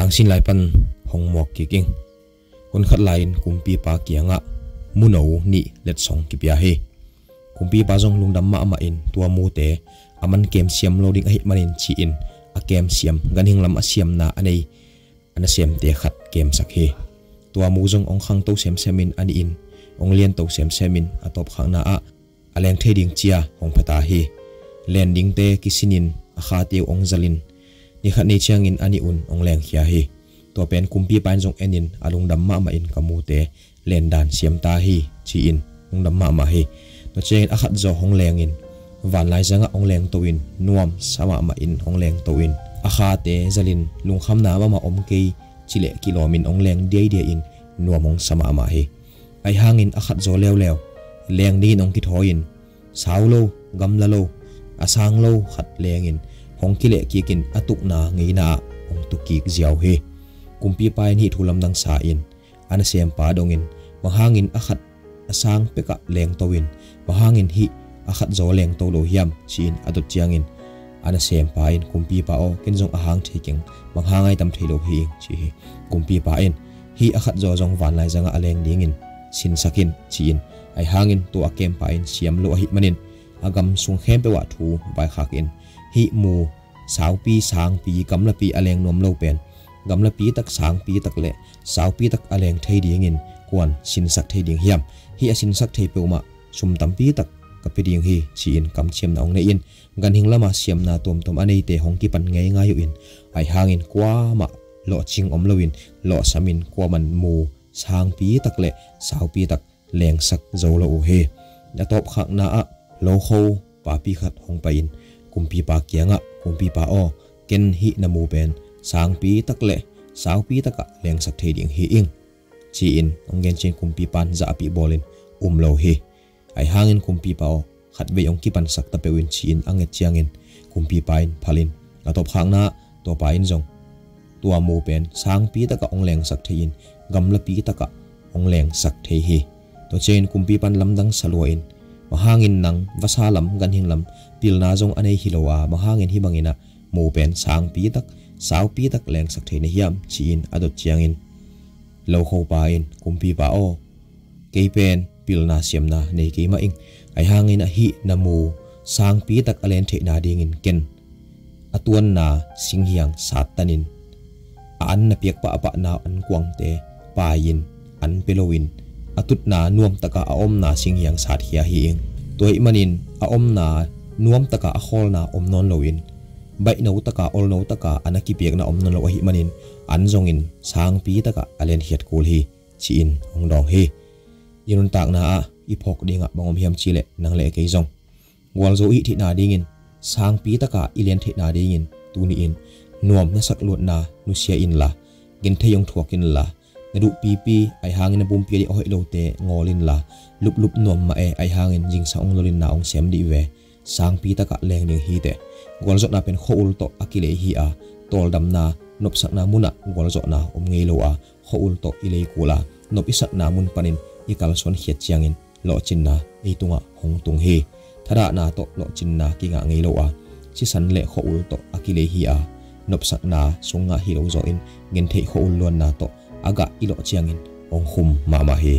tang sin lai pan hong mok ki king kon khat lain kumpi pa kianga muno ni let song ki pia he kumpi pa jong lungdam ma ma in tua mu te aman kem siam loading a hit manin chi in a kem siam ganing lam a siam na anei ana siam te khat kem sak he tua mu jong ong khang to sem semin ani in ong lien to sem semin atop khang na a aleng theding chia hong phata hi landing te kisinin a kha te ong zalin ni khat nei chiangin ani un ong leng khia hi to pen kumpi pan jong enin alungdam ma ma in kamute lendan siam ta hi chi in lungdam ma ma hi to chen a khat zo hong leng in van lai zanga ong leng to in nuam sama ma in ong leng to in a kha te zalin lung kham na ma om ke chile kilomin ong leng dei de in nuamong sama ma hi ai hangin a khat zo lew lew leng ni nong ki thoin saulo gamla lo asang lo khat leng in hong kile kikin atuk na ngeina ong tukik ziaw he kumpi pai ni thulam dang sa in ana sem pa dongin mahangin akhat asang peka leng towin mahangin hi akhat zo leng to lo hiam chin adot chiangin ana sem pa in kumpi pa o kinjong ahang thiking manghangai tam thilo hi chi hi kumpi pa in hi akhat zo jong van lai janga aleng dingin sin sakin chin ai hangin to akem pa in siam lo hi manin agam sung khem pe wa thu bai khak in hi mu sau pi sang pi kamla pi aleng nom lo pen gamla pi tak sang pi tak le sau pi tak aleng thei ding in kwan sin sak thei ding hiam hi asin sak thei pe ma sum tam pi tak ka pe ding hi chi in kam chem na ong ne in gan hing lama siam na tom tom anei te hong ki pan ngai ngai in ai hangin kwa ma lo ching om loin lo samin kwa man mu sang pi tak le sau pi tak leng sak zo lo he na top khak na a lo kho pa pi khat hong pa in kumpi pa kianga kumpi pa o ken hi na mu pen sang pi tak le sau pi taka leng sak thei ding hi ing chi in ong gen chen kumpi pan za pi bolin lo hi ai hangin kumpi pa o khat ve ong ki pan sak ta pewin chi in anget chiangin kumpi pa in phalin atop khang na to pa in jong tua mu pen sang pi taka ong leng sak thei in gamla pi taka ong leng sak thei hi to chen kumpi pan lamdang salwa in mahangin nang vasalam ganhing lam pilna jong anei hilowa mahangin hi bangina mu pen sang pi tak sau pi tak leng sak thei na hiam chi in adot chiangin lo kho pa in kumpi pa o ke pen pilna siam na nei ke ma ing ai hangin a hi namu sang pi tak alen thei na ding in ken atuan na singhiang satanin an na piak pa apa na an kwang te pa yin an pelowin atut na nuam taka a om na singhiang sat hia hi ing toy manin a om na nuam taka a khol na om non loin bai no taka ol no taka anaki piak na om non lo hi manin an zongin sang pi taka alen hiat kul hi chi in ong dong hi yun tak na a ipok dinga bangom hiam chile nang le ke zong wal zo i thi na dingin sang pi taka ilen thi na dingin tuni in nuam na sak lut na nu sia in la gen theyong thuakin la nadu pp ai hangin na bum pi li oi lo te ngolin la lup lup nuam ma e ai hangin jing sa ong lolin na ong sem di ve sang pi taka leng ding hi te gol zo na pen khoul to akile hi a tol dam na nop sak na muna gol zo na ngei lo a khoul to ilei kula nop isak na mun panin ikal son hiat chiangin lo chin na eitunga hong tung hi thara na to lo chin na kinga ngei lo a chi san le khoul to akile hi a nop sak na sunga hi lo zo in gen thei khoul lon na to aga ilo chiangin ong khum ma ma hi